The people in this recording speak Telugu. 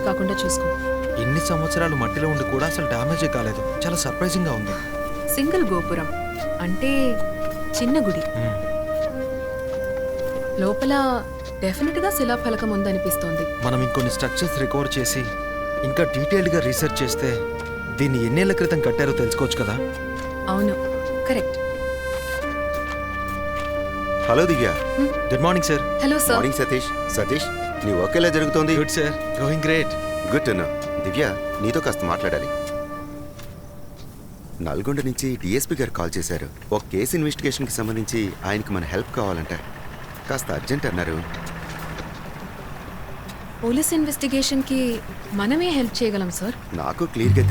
కాకుండా చూసుకో. ఇన్ని సంవత్సరాలు మట్టిలో ఉండి కూడా అసలు డ్యామేజే కాలేదు. చాలా సర్ప్రైజింగ్ గా ఉంది. సింగిల్ గోపురం అంటే చిన్న గుడి. లోపల డెఫినెట్ గా శిలాఫలకం ఉందనిపిస్తోంది. మనం ఇంకొన్ని స్ట్రక్చర్స్ రికవర్ చేసి ఇంకా డీటెయిల్డ్ గా రీసెర్చ్ చేస్తే దీన్ని ఎన్నేళ్ల క్రితం కట్టారో తెలుసుకోవచ్చు కదా. అవును, correct. Hello Divya. Good morning sir. Hello sir. Morning Satish. Satish, నీ వర్క్ ఎలా జరుగుతోంది? Good sir, going great. Good to know. Divya, నీతో కాస్త మాట్లాడాలి. నల్గొండ నుంచి డిఎస్పీ గారు కాల్ చేశారు. ఒక కేసు ఇన్వెస్టిగేషన్కి సంబంధించి ఆయనకి మన హెల్ప్ కావాలంట. కాస్త అర్జెంట్ అన్నారు. పోలీస్ ఇన్వెస్టిగేషన్ కి మనమే హెల్ప్ చేయగలం సార్. నాకు క్లియర్గా